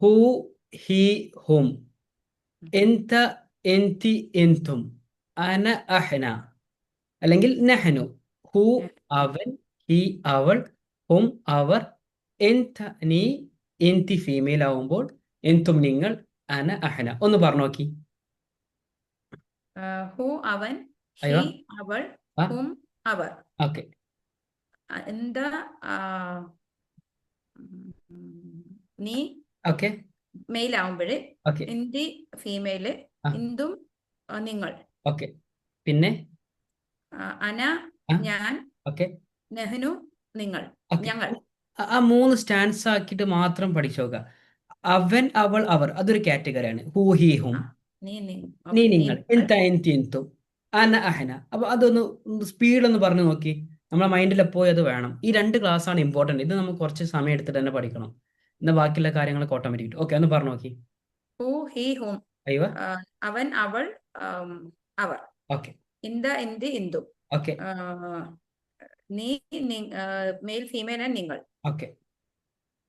Who, he, ഹും. ഉം. എന്ത, എന്തി, എന്തും. അന, അഹ്ന. അല്ലെങ്കിൽ നെഹ്നു. ഹു, നെ- അവൻ. ഹി, അവൾ. ഹും, അവർ. എന്ത, നീ. എന്തി ഫീമെയിൽ ആവുമ്പോൾ. എന്തും നിങ്ങൾ. അന, അഹ്ന. ഒന്ന് പറഞ്ഞു നോക്കി. ഹു അവൻ, ഹി അയ്യോ. അവൾ, ആ, ഹും അവർ. ഓക്കെ. എന്താ ഉം, നീ ഓക്കെ. മെയിൽ ആവുമ്പോഴ്, ഓക്കെ. ഇന്തി ഫീമെയില്, ആ, ഇന്തും നിങ്ങൾ. ഓക്കെ. പിന്നെ അന ആ, ഞാൻ, ഓക്കെ. നെഹ്നു നിങ്ങൾ, ഓക്കെ. ഞങ്ങൾ. ആ മൂന്ന് സ്റ്റാൻഡ്സ് ആക്കിയിട്ട് മാത്രം പഠിച്ചു നോക്കുക. അവൻ, അവൾ, അവർ അതൊരു കാറ്റഗറിയാണ്. ഹൂ, ഹി, ഹും. ആ, നീ നീ, ഓക്കെ, നീ നിങ്ങൾ. നിങ്ങൾ. എന്ത, എന്തി, എന്തും. അന, അഹന. അപ്പൊ അതൊന്ന് സ്പീഡ് ഒന്ന് പറഞ്ഞു നോക്കി. നമ്മളെ മൈൻഡിൽ എപ്പോഴും അത് വേണം. ഈ രണ്ട് ക്ലാസ് ആണ് ഇമ്പോർട്ടന്റ്. ഇത് നമുക്ക് കുറച്ച് സമയം എടുത്തിട്ട് തന്നെ പഠിക്കണം. എന്നാൽ ബാക്കിയുള്ള കാര്യങ്ങളൊക്കെ ഓട്ടോമാറ്റിക് കിട്ടും. ഓക്കെ, ഒന്ന് പറഞ്ഞു നോക്കി. ഹു ഹി ഹും. അയ്യോ. അവൻ അവൾ, അവർ. ഓക്കെ. ഇന്ത ഇന്തി ഇന്തു. ഓക്കെ. ആ, നീ മെയിൽ ഫീമെയിൽ ആണ് നിങ്ങൾ. ഓക്കെ.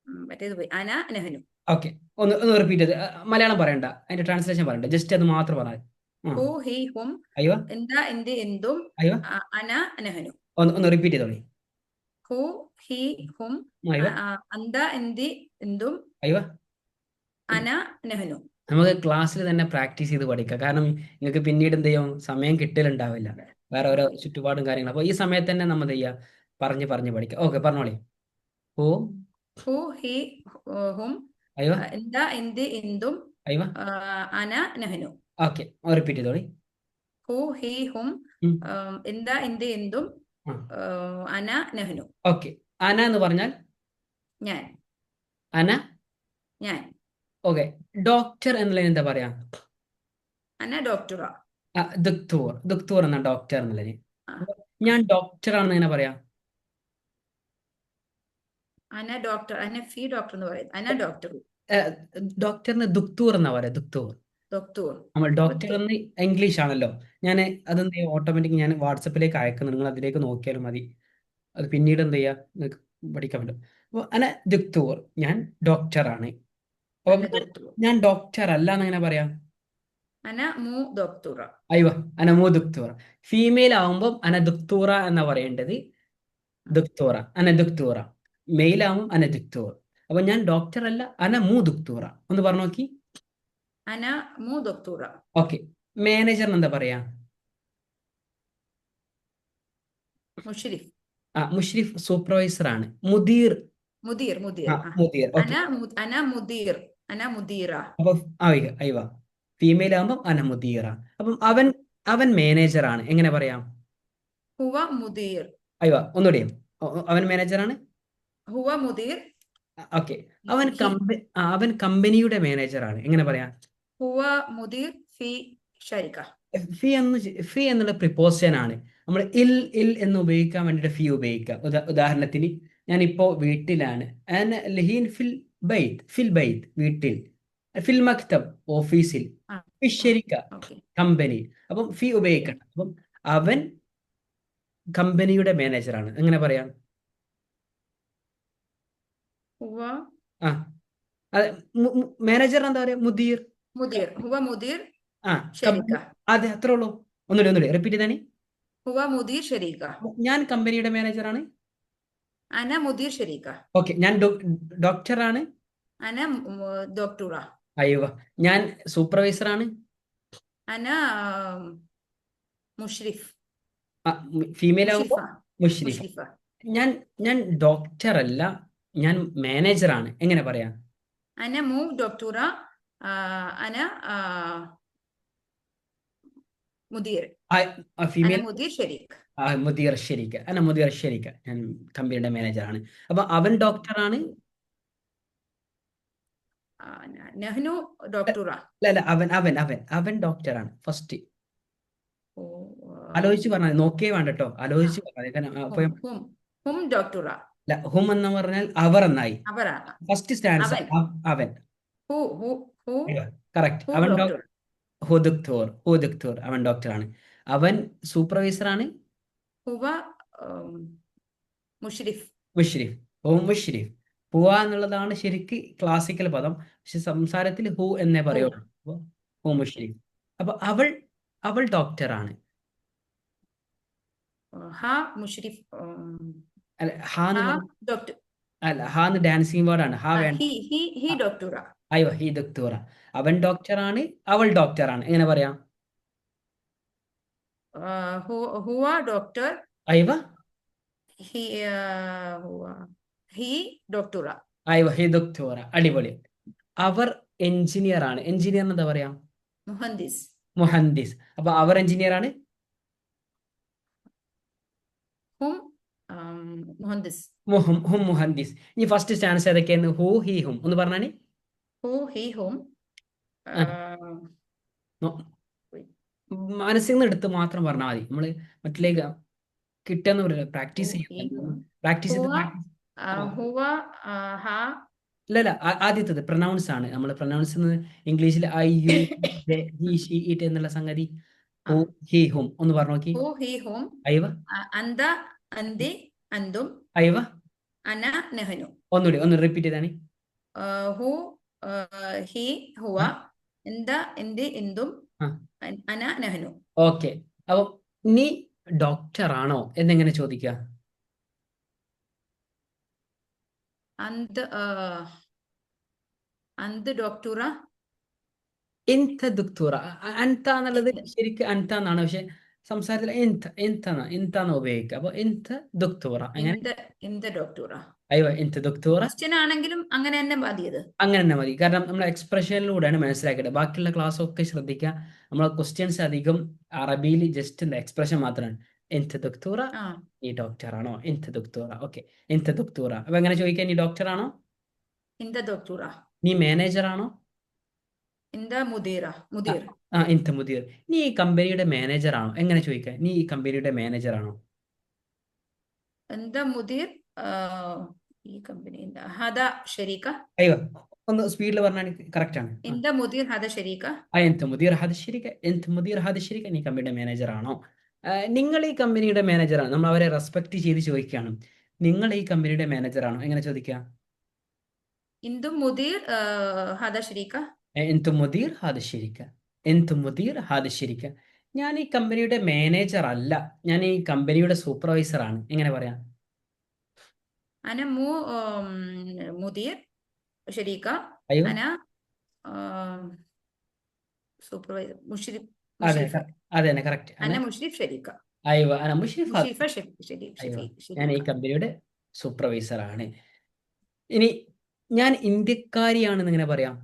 മറ്റേത് പോയി, അന നെഹ്നു. ഓക്കെ. ഒന്ന് ഒന്ന് റിപ്പീറ്റ് ചെയ്ത് മലയാളം പറയണ്ട, അതിന്റെ ട്രാൻസ്ലേഷൻ പറയണ്ട, ജസ്റ്റ് അത് മാത്രം പറഞ്ഞാൽ. ആ. ഹു ഹി ഹും. അയ്യോ. ഇന്ത ഇന്തി ഇന്തും. അയ്യോ. അന നെഹ്നു. ഒന്ന് റിപ്പീറ്റ് ചെയ്തോളി. ഹു ഹി ഹും. അയ്യോ. അന്ത ഇന്തി ഇന്തും. അയ്യോ. അന നെഹ്നു. നമുക്ക് ക്ലാസ്സിൽ തന്നെ പ്രാക്ടീസ് ചെയ്ത് പഠിക്കാം. കാരണം നിങ്ങൾക്ക് പിന്നീട് എന്ത് ചെയ്യും, സമയം കിട്ടലുണ്ടാവില്ല. വേറെ ഓരോ ഓക്കെ. ചുറ്റുപാടും കാര്യങ്ങളും. അപ്പോൾ ഈ സമയത്ത് തന്നെ നമ്മൾ എന്ത് ചെയ്യുക, പറഞ്ഞ് പറഞ്ഞ് പഠിക്കാം. ഓക്കെ, പറഞ്ഞോളി. ഓ. ഹു ഹി ഹും. അയ്യോ. ഇന്ത ഇന്തി ഇന്തും. അയ്യോ. ആ, അന നെഹ്നു. ഓക്കെ, റിപ്പീറ്റ് ചെയ്തോളി. ഹു ഹി ഹും. ഉം. ഇന്ത ഇന്തി ഇന്തും. ആ. അന നെഹ്നു. ഓക്കെ. അന എന്ന് പറഞ്ഞാൽ ഞാൻ. അന. ഞാൻ. ഓക്കെ. ഡോക്ടർ എന്നുള്ളതിന് എന്താ പറയാ? അന ഡോക്ടറ. ദുക്തൂർ. ദുക്തൂർ എന്ന ഡോക്ടർ എന്നുള്ളതിന്. ആ, അപ്പൊ ആ. ഞാൻ ഡോക്ടർ ആണെന്ന് എങ്ങനെ പറയാം? അന ഡോക്ടർ, അന ഫി ഡോക്ടർ എന്ന് പറയും. അന ഡോക്ടർ. ഡോക്ടറിന് ദുക്തൂർ എന്നാ പറയാ, ദുക്തൂർ. ഡോക്ടർ. നമ്മൾ ഡോക്ടർ ഡോക്ടർ. എന്ന് ഇംഗ്ലീഷ് ആണല്ലോ. ഞാൻ അതെന്ത് ഓട്ടോമാറ്റിക് ഞാൻ വാട്സപ്പിലേക്ക് അയക്കുന്നു, നിങ്ങൾ അതിലേക്ക് നോക്കിയാലും മതി. അത് പിന്നീട് എന്ത് ചെയ്യാ, നിങ്ങൾക്ക് പഠിക്കാൻ പറ്റും. അപ്പോൾ അന ദുക്തൂർ, ഞാൻ ഡോക്ടറാണ്. അപ്പം അന ഡോക്ടർ. ഞാൻ ഡോക്ടർ അല്ല എന്നെങ്ങനെ പറയാം? അന മു ഡോക്ടറ. അയ്യോ. അനമു ദുക്തൂറ. ഫീമെയിൽ ആവുമ്പം അന ദുക്തൂറ എന്നാ പറയേണ്ടത്. ദുക്തൂറ, അന ദുക്തൂറ. മെയിൽ ആവുമ്പം അന ദുക്തൂർ. അപ്പൊ ഞാൻ ഡോക്ടർ അല്ല, അനമു ദുക്തൂറ. ഒന്ന് പറഞ്ഞു നോക്കി. അന മു ഡോക്ടറ. ഓക്കെ. മാനേജറിന് എന്താ പറയാ? മുഷരിഫ്. മുഷ്രിഫ് സൂപ്പർവൈസർ ആണ്. മുദീർ. മുദീർ. മുദീർ. ആ. മുദീർ. അന ഓക്കെ. അന മുദീർ. അന മുദീറ. അപ്പൊ അയ്യോ, അയ്യോ. ഫീമെയിൽ ആവുമ്പം അന മുദീറ. അപ്പം അവൻ അവൻ മാനേജർ ആണ്, എങ്ങനെ പറയാം? ഹുവ മുദീർ. അയ്യോ, ഒന്നുകൂടി. അവൻ മാനേജർ ആണ്. ഹുവ മുദീർ. ഓക്കെ. അവൻ ഹി. അവൻ കമ്പനിയുടെ മാനേജർ ആണ്, എങ്ങനെ പറയാം? ഹുവ മുദീർ ഫി ഷരിക. ഫി എന്നുള്ള പ്രിപ്പോസിഷൻ ആണ്. നമ്മൾ ഇൽ ഇൽ എന്ന് ഉപയോഗിക്കാൻ വേണ്ടിയിട്ട് ഫി ഉപയോഗിക്കാം. ഉദാഹരണത്തിന് ഞാനിപ്പോ വീട്ടിലാണ്. അന ലഹീൻ ഫിൽ ബൈത്ത്. ഫിൽ ബൈത്ത് വീട്ടിൽ. ഫിൽ മക്തബ് ഓഫീസിൽ. ആ, ഫി ആ. ശരിക്ക ഓക്കെ. കമ്പനി. അപ്പം ഫി ഓക്കെ. ഉപയോഗിക്കണം. അപ്പം അവൻ കമ്പനിയുടെ മാനേജറാണ്, എങ്ങനെ പറയാം? ഹുവ ആ, അതെ. മാനേജർ എന്താ പറയാ? മുദീർ. മുദീർ. ഹുവ മുദീർ ആ, ഷരിക. കമ്പനി. അതെ, അത്രേ ഉള്ളൂ. ഒന്നുകൂടി റിപ്പീറ്റ് ചെയ്താണി. ഹുവ മുദീർ ഷരിക. ഞാൻ കമ്പനിയുടെ മാനേജറാണ്. അന മുദീർ ഷരിക. ഓക്കെ. ഞാൻ ഡോക്ടറാണ്. അന ഡോക്ടറ. അയ്യോ. ഞാൻ സൂപ്പർവൈസർ ആണ്. അന മുഷ്രിഫ്. ഫീമെയിൽ മുഷിഫ. ആവുമ്പോൾ മുഷ്രിഫ. മുഷ്രിഫ. ഞാൻ ഞാൻ ഡോക്ടർ അല്ല, ഞാൻ മാനേജർ ആണ്, എങ്ങനെ പറയാം? അന മു ഡോക്ടറ. അന മുദീർ. അന ഫീമെയിൽ. മുദീർ ഷരീഖ്. മുദീർ ഷെരീക്ക. അല്ല, മുദീർ ഷെരീക്ക. ഞാൻ കമ്പനിയുടെ മാനേജർ ആണ്. അപ്പൊ അവൻ ഡോക്ടറാണ്. നെഹ്നു ഡോക്ടറ. അല്ല, അല്ല, അവൻ അവൻ അവൻ അവൻ ഡോക്ടറാണ് ഫസ്റ്റ്. ഓ, ആലോചിച്ച് പറഞ്ഞാൽ നോക്കിയേ വേണ്ട കേട്ടോ, ആലോചിച്ച് പറഞ്ഞാൽ. കാരണം ഹും അപ്പൊ ഹും ഹും ഡോക്ടറ. അല്ല, ഹും എന്ന് പറഞ്ഞാൽ അവർ എന്നായി. അവരാണ്. ഫസ്റ്റ് സ്റ്റാൻസ് അവൻ. അവൻ. Who who who correct. Who അവൻ ഡോക്ടർ. ഹുദുക്തോർ അവൻ ഡോക്ടറാണ്. അവൻ സൂപ്പർവൈസർ ആണ്. ഹുവ മുഷ്രിഫ്. മുഷ്രിഫ്. ഓ മുഷ്രിഫ്. ഹുവ എന്നുള്ളതാണ് ശരിക്ക് ക്ലാസിക്കൽ പദം. പക്ഷെ സംസാരത്തിൽ ഹു എന്നേ ഹു. പറയുള്ളൂ. അപ്പോൾ ഹു ഓക്കെ. മുഷ്രിഫ്. അപ്പൊ അവൾ ഡോക്ടറാണ്. ഹാ മുഷ്രിഫ്. അല്ല ഹാ എന്ന് ഹാ പറഞ്ഞ ഡോക്ടർ. അല്ല ഹാ എന്ന് ഡാൻസിങ് വേർഡാണ്. ഹാ വേണ്ട. He doctor. അയ്യോ ഹി ദക്തൂറ. അവൻ ഡോക്ടറാണ്, അവൾ ഡോക്ടറാണ്, എങ്ങനെ പറയാം? ഹുവ doctor. അയ്വ he Hua he doctor. അയ്വ he ദക്തൂറ. അടിപൊളി. അവർ എഞ്ചിനീയർ ആണ്. എഞ്ചിനീയർ എന്താ പറയാ? മുഹന്ദിസ്. മുഹന്ദിസ്. അപ്പൊ അവർ എഞ്ചിനീയർ ആണ്. ഹും മുഹന്ദിസ്. ഹും മുഹന്ദിസ്. ഇനി ഫസ്റ്റ് സ്റ്റാൻസ് ഏതൊക്കെയാണ്? ഹു ഹി ഹും ഒന്ന് പറഞ്ഞാണ്. ഹു ഹി ഹും. മനസ്സിൽ നിന്ന് എടുത്ത് മാത്രം പറഞ്ഞാൽ മതി. നമ്മള് മറ്റിലേക്ക് കിട്ടുന്ന പറയില്ല. പ്രാക്ടീസ് ഹു ഹി ചെയ്യാം. ഹും. പ്രാക്ടീസ് ഹുവ ചെയ്ത് ഹുവ ഹാ. ഇല്ല ആദ്യത്തത് പ്രൊനൗൺസ് ആണ്. നമ്മൾ പ്രൊനൗൺസ് ഇംഗ്ലീഷിൽ I U he she it എന്നുള്ള സംഗതി. ഹു ഹി ഹും ഒന്ന് പറഞ്ഞു നോക്കി. ഹു ഹി ഹും. അയവ അന്ത അന്തി അന്തും അയവ അന നെഹനു. ഒന്നുകൂടി ഒന്ന് റിപ്പീറ്റ് ചെയ്താണ്. ഹു ഹി ഹുവ എന്ത എന്തി എന്തും അന നെഹനു. ഓക്കെ. അപ്പൊ നീ ഡോക്ടർ ആണോ എന്നെങ്ങനെ ചോദിക്കുക? അന്ത് ഡോക്ടറ. എന്ത ദുക്തൂറ. അൻത എന്നുള്ളത് ശരിക്കും അൻത എന്നാണ്. പക്ഷെ സംസാരത്തിൽ എന്താന്ന് ഉപയോഗിക്കുക. അപ്പൊ എന്ത ദുക്തൂറ അങ്ങനെ. എന്ത് ഡോക്ടറ. അയ്യോ എന്ത ദുക്തൂറ ക്വസ്റ്റ്യൻ ആണെങ്കിലും അങ്ങനെ തന്നെ മതിയത്. അങ്ങനെ തന്നെ മതി. കാരണം നമ്മൾ എക്സ്പ്രഷനിലൂടെയാണ് മനസ്സിലാക്കിയത്. ബാക്കിയുള്ള ക്ലാസ് ഒക്കെ ശ്രദ്ധിക്കുക. നമ്മളെ ക്വസ്റ്റ്യൻസ് അധികം അറബിയിൽ ജസ്റ്റ് എന്താ എക്സ്പ്രഷൻ മാത്രമാണ്. എന്ത് ദുക്തൂറ, നീ ഡോക്ടർ ആണോ? എന്ത് ദുക്തൂറ. ഓക്കെ എന്ത് ദുക്തൂറ. അപ്പൊ എങ്ങനെ ചോദിക്കാൻ? നീ ഡോക്ടർ ആണോ? എന്ത് ഡോക്ടറ. നീ മാനേജർ ആണോ? എന്ത് മുദീറ. മുദീർ. എന്ത് മുദീർ. നീ ഈ കമ്പനിയുടെ മാനേജർ ആണോ? എങ്ങനെ ചോദിക്കാൻ? നീ ഈ കമ്പനിയുടെ മാനേജർ ആണോ? എന്ത് മുദീർ ഈ കമ്പനി ഹദ ഷരീക്ക. അയ്യോ ഒന്ന് സ്പീഡിൽ പറഞ്ഞാൽ കറക്റ്റ് ആണ്. എന്ത് മുദീർ ഹദ ഷരീക്ക. എന്ത് മുദീർ ഹദ ശരിക്ക. എന്ത് മുദീർ ഹദ ശരിക്ക. നീ കമ്പനിയുടെ മാനേജർ ആണോ? നിങ്ങൾ ഈ കമ്പനിയുടെ മാനേജറാണ്. നമ്മൾ അവരെ റെസ്പെക്ട് ചെയ്ത് ചോദിക്കുകയാണ്. നിങ്ങൾ ഈ കമ്പനിയുടെ മാനേജറാണോ? എങ്ങനെ ചോദിക്കുക? എന്തും മുദീർ ഹദ ഷരീക്ക. എന്ത് മുദീർ ഹാദ ശരിക്ക. എന്ത് മുദീർ ഹാദ ശരിക്ക. ഞാൻ ഈ കമ്പനിയുടെ മാനേജർ അല്ല, ഞാൻ ഈ കമ്പനിയുടെ സൂപ്പർവൈസർ ആണ്. എങ്ങനെ പറയാം? അന മുദീർ ഷരീക്ക. അയ്യോ അന സൂപ്പർവൈസർ മുഷ്രിഫ്. അതെ അതെ തന്നെ കറക്റ്റ്. അന മുഷ്രിഫ് ഷരീക്ക. അയ്യോ അന മുഷ്രിഫ്. ഷരീഫ്. ഞാൻ ഈ കമ്പനിയുടെ സൂപ്പർവൈസർ ആണ്. ഇനി ഞാൻ ഇന്ത്യക്കാരിയാണെന്ന് എങ്ങനെ പറയാം?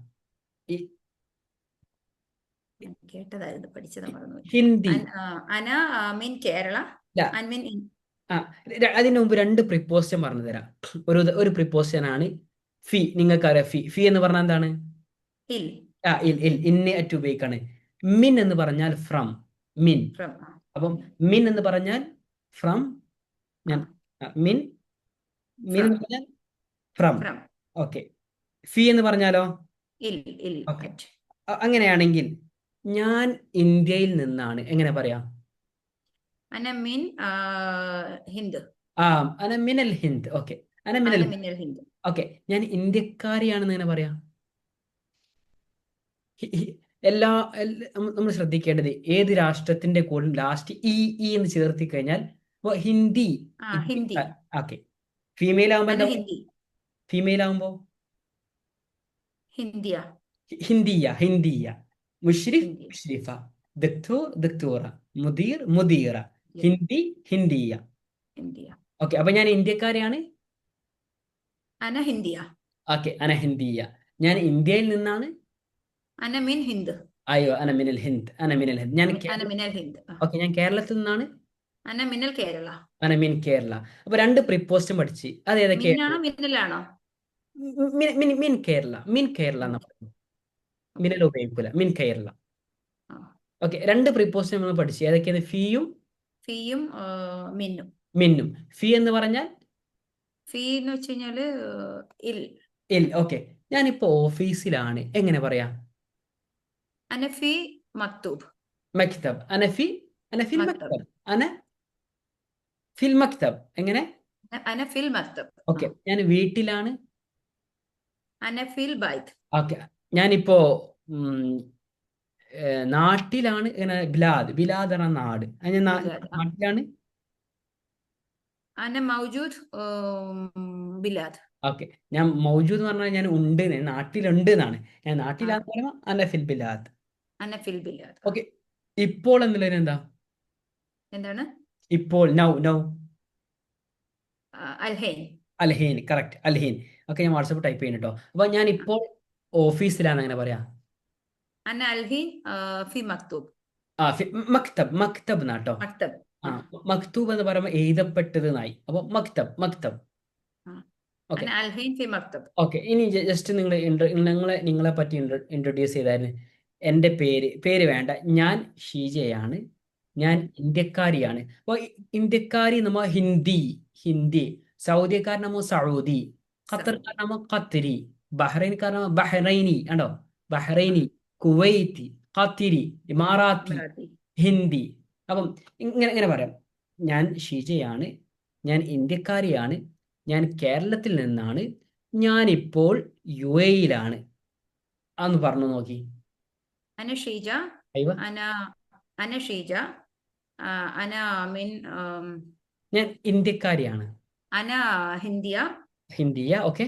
കേട്ടതായിരുന്നു, പഠിച്ചത് മറന്നു. ഹിന്ദി. അന മീൻ കേരള. അതിന് മുമ്പ് രണ്ട് പ്രിപ്പോസിഷൻ പറഞ്ഞു തരാം. ഒരു പ്രിപ്പോസിഷൻ ആണ് ഫി. നിങ്ങൾക്കറിയാം ഫി എന്ന് പറഞ്ഞാൽ എന്താണ്? ഇന്നെ അറ്റ് ഉപയോഗിക്കാണ്. മിൻ എന്ന് പറഞ്ഞാൽ ഫ്രം. മിൻ. അപ്പം മിൻ എന്ന് പറഞ്ഞാൽ ഫ്രം. മിൻ എന്ന് പറഞ്ഞാൽ ഫ്രം. ഓക്കെ. ഫി എന്ന് പറഞ്ഞാലോ? അങ്ങനെയാണെങ്കിൽ ഞാൻ ഇന്ത്യയിൽ നിന്നാണ്. എങ്ങനെ പറയാം? അന മിൻ ഹിന്ദ്. അന മിനൽ ഹിന്ദ്. ഓക്കെ അന മിനൽ ഹിന്ദ്. ഓക്കെ ഞാൻ ഇന്ത്യക്കാരിയാണെന്ന് എങ്ങനെ പറയാം? നമ്മൾ ശ്രദ്ധിക്കേണ്ടത് ഏത് രാഷ്ട്രത്തിന്റെ കൂടെ ലാസ്റ്റ് ഇ എന്ന് ചേർത്തി കഴിഞ്ഞാൽ ഹിന്ദി. ഓക്കെ. ഫീമെയിൽ ആവുമ്പോ ഹിന്ദിയ. മുഷ്രിഫ് മുഷ്രിഫ. ദക്തൂർ ദക്തൂറ. മുദീർ മുദീറ. ഹിന്ദി ഹിന്ദിയ. ഓക്കെ. അപ്പൊ ഞാൻ ഇന്ത്യക്കാരിയാണ്. അന ഹിന്ദിയ. ഓക്കെ അന ഹിന്ദിയ. ഞാൻ ഇന്ത്യയിൽ നിന്നാണ്. അന മിൻ ഹിന്ദ്. അയ്യോ അന മിനൽ ഹിന്ദ്. അന മിനൽ ഹിന്ദ്. ഓക്കെ ഞാൻ കേരളത്തിൽ നിന്നാണ്. അന മിനൽ കേരള. അന മിൻ കേരള. അപ്പൊ രണ്ട് പ്രിപ്പോസിഷൻ പഠിച്ച്. അത് ഏതൊക്കെയാണ്? മിൻ കേരള. മിൻ കേരള എന്ന് പറയുന്നു. മിനൽ ഉപയോഗിക്കൂല. മിൻ കേരള. ഓക്കെ. രണ്ട് പ്രിപ്പോസിഷൻ നമ്മൾ പഠിച്ചു. ഏതൊക്കെയാണ്? ഫിയും മിന്നും. ഫി എന്ന് പറഞ്ഞാൽ ഫീ എന്ന് വെച്ച് കഴിഞ്ഞാല് ഓക്കെ. ഞാനിപ്പോ ഓഫീസിലാണ്. എങ്ങനെ പറയാ? അനഫി മക്തൂബ്. മക്തബ്. അനഫിൽ മക്തബ്. ഫിൽ മക്തബ്. എങ്ങനെ? അനഫിൽ മക്തബ്. ഓക്കെ. ഞാൻ വീട്ടിലാണ്. أنا في البيت. ഓക്കെ. ഞാനിപ്പോ നാട്ടിലാണ്. ഇങ്ങനെ ബിലാദ്, ബിലാദ് എന്ന നാട്. ഞാൻ بلاد. നാട്ടിലാണ്. أنا موجود بلاد. ഓക്കെ. ഞാൻ മൗജൂദ് എന്ന് പറഞ്ഞാൽ ഞാൻ ഉണ്ട്, നാട്ടിലുണ്ട് എന്നാണ്. ഞാൻ നാട്ടിലാന്ന് പറയുമ്പോൾ അന ഫിൽ ബിലാദ്. أنا في البلاد. ഓക്കെ. ഇപ്പോൾ എന്നുള്ളതിന് എന്താ? എന്താണ്? ഇപ്പോൾ, നൗ, നൗ. الحين. അൽഹീൻ, കറക്റ്റ്, അൽഹീൻ. ഓക്കെ, ഞാൻ വാട്സപ്പ് ടൈപ്പ് ചെയ്യുന്നു കേട്ടോ. അപ്പൊ ഞാൻ ഇപ്പോൾ ഓഫീസിലാണ്, അങ്ങനെ പറയാ. أنا الحين في مكتوب. മക്തബ്, മക്തബ് എന്നാട്ടോ. مكتب. ആ, മക്തൂബ് എന്ന് പറയുമ്പോൾ എഴുതപ്പെട്ടത് എന്നായി. അപ്പൊ മക്തബ്, മക്തബ്. ഓക്കെ. أنا الحين في مكتب. ഓക്കെ. ഇനി ജസ്റ്റ് നിങ്ങളെ പറ്റി ഇൻട്രൊഡ്യൂസ് ചെയ്തായിരുന്നു. എൻ്റെ പേര് വേണ്ട. ഞാൻ ഷീജയാണ്. ഞാൻ ഇന്ത്യക്കാരിയാണ്. അപ്പോൾ ഇന്ത്യക്കാരി നമ്മ ഹിന്ദി, സൗദിക്കാരൻ നമ്മ സൗദി, ഖത്തർക്കാരൻ നമ്മ ഖത്തരി, ബഹ്റൈൻകാരൻ നമ്മ ബഹ്റൈനി. ഉണ്ടോ? ബഹ്റൈനി, കുവൈത്തി, ഖത്തരി, ഇമാറാത്തി, إماراتي. ഹിന്ദി. അപ്പം ഇങ്ങനെ പറയാം. ഞാൻ ഷീജയാണ്. ഞാൻ ഇന്ത്യക്കാരിയാണ്. ഞാൻ കേരളത്തിൽ നിന്നാണ്. ഞാനിപ്പോൾ യു എയിലാണ്. അതൊന്ന് പറഞ്ഞു നോക്കി. أنا شيجة. അയ്യോ. أنا شيجة. أنا من ഞാൻ ഇന്ത്യക്കാരിയാണ്. أنا هندية. ഹിന്ദിയ. ഓക്കെ.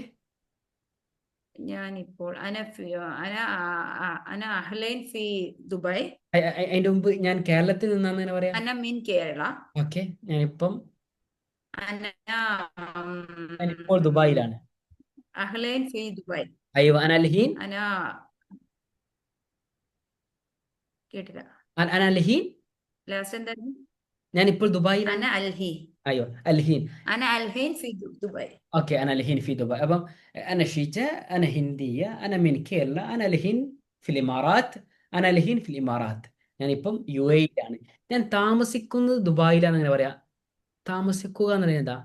ഞാനിപ്പോൾ أنا أهلين في دبي. അതിന്റെ മുമ്പ് ഞാൻ കേരളത്തിൽ നിന്നാന്ന് തന്നെ പറയാം. أنا من كيرلا. ഓക്കെ. ഞാനിപ്പം أنا ഞാനിപ്പോൾ ദുബായിലാണ്. أهلين في دبي. അയ്യോ. അനൽഹീൻ. أنا കേട്ടില്ല. അനൽഹീൻ. ലാസ്റ്റ് എന്തായിരുന്നു? ഞാനിപ്പോൾ ദുബായിലാണ്. أنا ألهي. അയ്യോ, അൽഹീൻ. أنا ألهين في دبي. ഓക്കെ. അനൽഹീൻ ഫി ദുബായ്. അപ്പം അന ഷീജ, അന ഹിന്ദിയ, അന മിൻ കേരള, അനൽഹീൻ ഫിൽ ഇമാറാത്ത്, അനൽഹീൻ ഫിൽ ഇമാറാത്ത്. ഞാനിപ്പം യു എയിലാണ്. ഞാൻ താമസിക്കുന്നത് ദുബായിലാണ്. അങ്ങനെ പറയാം. താമസിക്കുക എന്ന് പറയുന്നത് എന്താ?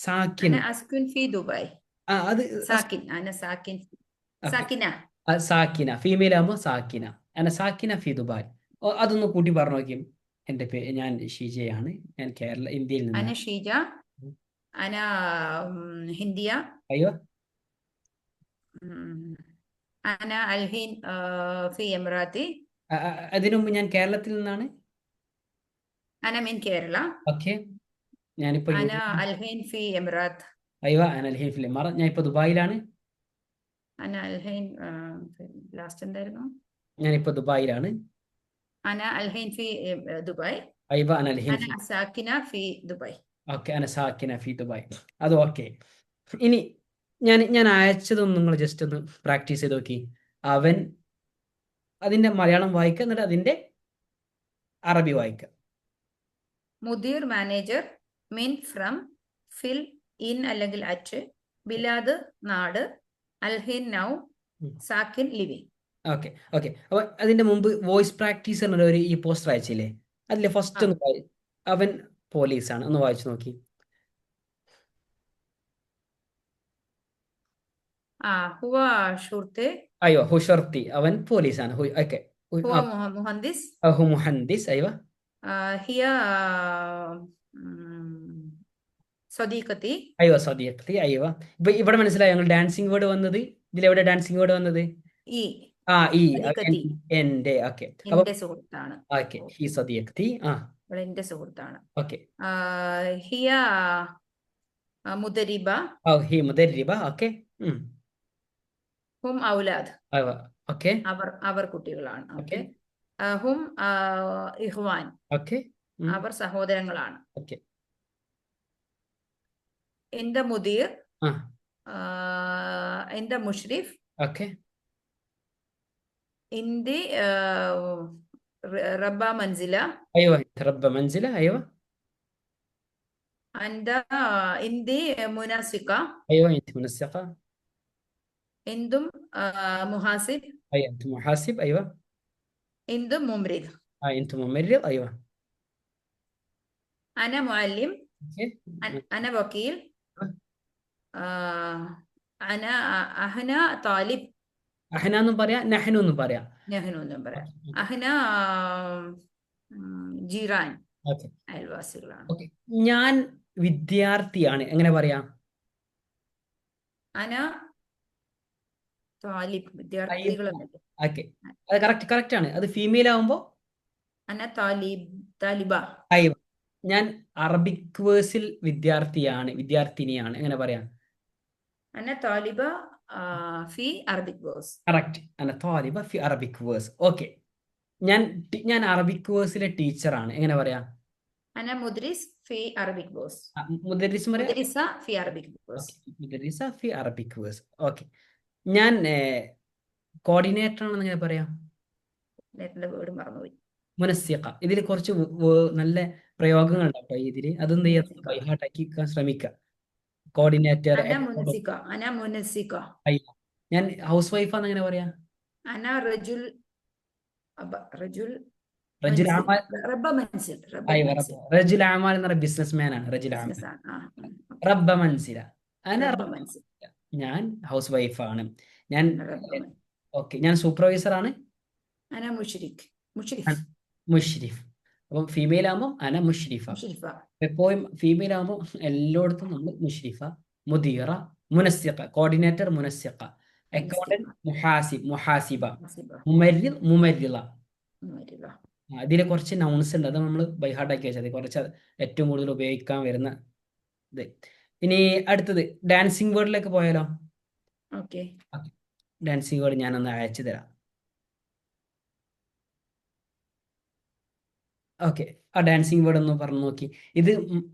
സാക്കിൻ. أنا أسكن في دبي. അത് ساكن. أنا ساكن. ساكنة. സാക്കിന, ഫീമെയിൽ ആകുമ്പോൾ സാക്കിന. അന സാക്കിന ഫി ദുബായ്. അതൊന്ന് കൂട്ടി പറഞ്ഞു നോക്കിയും. എൻ്റെ പേര്, ഞാൻ ഷീജയാണ്. ഞാൻ ഇന്ത്യയിൽ أنا നിന്ന്. شيجة. أنا هندية. അയ്യോ. أنا الحين في إماراتي. അതിനു മുമ്പ് ഞാൻ കേരളത്തിൽ നിന്നാണ്. أنا من كيرلا. ഓക്കെ. ഞാനിപ്പോ أنا الحين في إمارات. അയ്യോ. അനൽഹീൻ ഫിൽ ഇമാറാത്ത്. ഞാൻ ഇപ്പൊ ദുബായിലാണ്. أنا الحين لاست എന്തായിരുന്നു? ഞാനിപ്പോ ദുബായിലാണ്. أنا الحين في دبي. അയ്യോ. അനൽഹീൻ. أنا ساكنة في دبي. ഓക്കെ. അന സാക്കിന ഫി ദുബായ്. അത് ഓക്കെ. ഇനി ഞാൻ അയച്ചതൊന്നും നിങ്ങൾ ജസ്റ്റ് ഒന്ന് പ്രാക്ടീസ് ചെയ്ത് നോക്കി. അവൻ, അതിന്റെ മലയാളം വായിക്കുക, എന്നിട്ട് അതിന്റെ അറബി വായിക്കുക. മുദീർ, മാനേജർ, മിൻ, ഫ്രം, ഫിൽ, ഇൻ അല്ലെങ്കിൽ അറ്റ്, ബിലാദ് നാട്, അൽഹിൻ നൗ, സാക്കിൻ ലിവിങ്. ഓക്കെ. ഓക്കെ. അപ്പൊ അതിന്റെ മുമ്പ് വോയിസ് പ്രാക്ടീസ് എന്ന ഒരു ഈ പോസ്റ്റർ അയച്ചില്ലേ? അതിലെ ഫസ്റ്റ് ഒന്ന് അവൻ പോലീസാണ്. ഒന്ന് വായിച്ചു നോക്കി. ഹുവ ഷുർത്തെ. അയ്യോ. ഹുഷർത്തി. അവൻ പോലീസാണ്. ഓക്കെ. ഹുവ മുഹന്ദിസ്. മുഹന്ദിസ്. അയ്യോ. ഹിയ സദീഖത്തി. അയ്യോ. സദീഖത്തി. അയ്യോ. ഇപ്പൊ ഇവിടെ മനസ്സിലായോ ഞങ്ങൾ ഡാൻസിങ് വേർഡ് വന്നത്? ഇതിലെവിടെ ഡാൻസിങ് വേർഡ് വന്നത്? ഈ. ഈ സദീഖത്തി. എന്റെ. ഓക്കെ. എന്റെ സുഹൃത്താണ്. ഓക്കെ. ഹി സദീഖത്തി. ഇവിടെ എന്റെ സുഹൃത്താണ്. ഓക്കെ. ഹിയ മുദരിബ. ഹി മുദരിബ. ഓക്കെ. ഹും ഔലാദ്. ഓക്കെ. അവർ കുട്ടികളാണ്. ഓക്കെ. ഹും ഇഹ്വാൻ. ഓക്കെ. അവർ സഹോദരങ്ങളാണ്. ഓക്കെ. എന്റെ മുദീർ. എന്റെ മുഷ്രിഫ്. ഓക്കെ. ഇന്തി റബ്ബ മൻസില. അയ്യോ. റബ്ബ മൻസില. അയ്യോ. ഇന്തി മുനാസിക. അയ്യോ. انت منسقة. എന്തും മുഹാസിബ്. ايوه انت محاسب. ايوه. എന്തും മുംരിദ്. انت ممرض. ايوه. അന മുഅല്ലിം. اوكي. അന വക്കീൽ. അന അഹ്ന താലിബ്. അഹ്ന എന്നും പറയാം, നഹ്നു എന്നും പറയാം. നെഹ്നു എന്നും പറയാം. അഹ്ന ജീറാൻ. ഓക്കെ. അയൽവാസികളാണ്. ഓക്കെ. ഞാൻ വിദ്യാർത്ഥിയാണ്. എങ്ങനെ പറയാം? അന താലിബ് വിദ്യാർത്ഥികളെന്നല്ലേ? ഓക്കെ, അത് കറക്റ്റ് ആണ്. അത് ഫീമെയിൽ ആവുമ്പോ അന താലിബ. അയ്വ. ഞാൻ അറബിക് വേഴ്സിൽ വിദ്യാർത്ഥിനിയാണ്, എങ്ങനെ പറയാം? അന താലിബ ഫി അറബിക് വേഴ്സ്. കറക്റ്റ്, അന താലിബ ഫി അറബിക് വേഴ്സ്. ഓക്കെ, ഞാൻ അറബിക് വേഴ്സിലെ ടീച്ചറാണ്, എങ്ങനെ പറയാം? അന മുദ്രിസ് ഫി അറബിക് വേഴ്സ്. മുദരിസ് പറയാം. മുദ്രിസ ഫി അറബിക് വേഴ്സ്. മുദരിസ ഫി അറബിക് വേഴ്സ്. ഓക്കെ, ഞാൻ കോർഡിനേറ്റർ ആണെന്ന് എങ്ങനെ പറയാം? നേരത്തെ വേർഡ് മറന്നുപോയി. മുനസ്സിഖ. ഇതിൽ കുറച്ച് നല്ല പ്രയോഗങ്ങൾ ഉണ്ടാവും ഇതിൽ, അതൊന്നും ചെയ്യാൻ ബൈഹാർട്ടാക്കി ശ്രമിക്കുക. കോർഡിനേറ്റർ. അന മുനസിക. ഞാൻ ഹൗസ് വൈഫാന്ന് എങ്ങനെ പറയാ? അന റജുൽ റജുൽ മൻസിൽ. അമാൽ. റബ്ബ മൻസിൽ. റജുൽ അമാൽ എന്ന് പറയുന്ന ബിസിനസ്മാൻ ആണ് റജുൽ അമാൽ. റബ്ബ മൻസില. ഞാൻ ഹൗസ് വൈഫാണ്. ഞാൻ സൂപ്പർവൈസർ ആണ്. അന മുഷ്രിഫ്. അപ്പം ഫീമെയിൽ ആകുമ്പോൾ അന മുഷ്രിഫ. എപ്പോഴും ഫീമെയിൽ ആകുമ്പോൾ എല്ലായിടത്തും നമ്മൾ മുഷ്രിഫ, മുദീറ, മുനസ്സിഖ, കോർഡിനേറ്റർ മുനസ്സിഖ, അക്കൗണ്ടന്റ് മുഹാസിബ, മുമരിള. ഇതിലെ കുറച്ച് നൗൺസ് ഉണ്ട്, അത് നമ്മൾ ബൈഹാർട്ടാക്കി വെച്ചാൽ കുറച്ച് ഏറ്റവും കൂടുതൽ ഉപയോഗിക്കാൻ വരുന്ന ഇത്. ഇനി അടുത്തത് ഡാൻസിങ് വേർഡിലേക്ക് പോയാലോ? ഓക്കെ, ഡാൻസിങ് വേർഡ് ഞാനൊന്ന് അയച്ചു തരാം. ഓക്കെ, ആ ഡാൻസിങ് വേർഡ് ഒന്ന് പറഞ്ഞു നോക്കി. ഇത്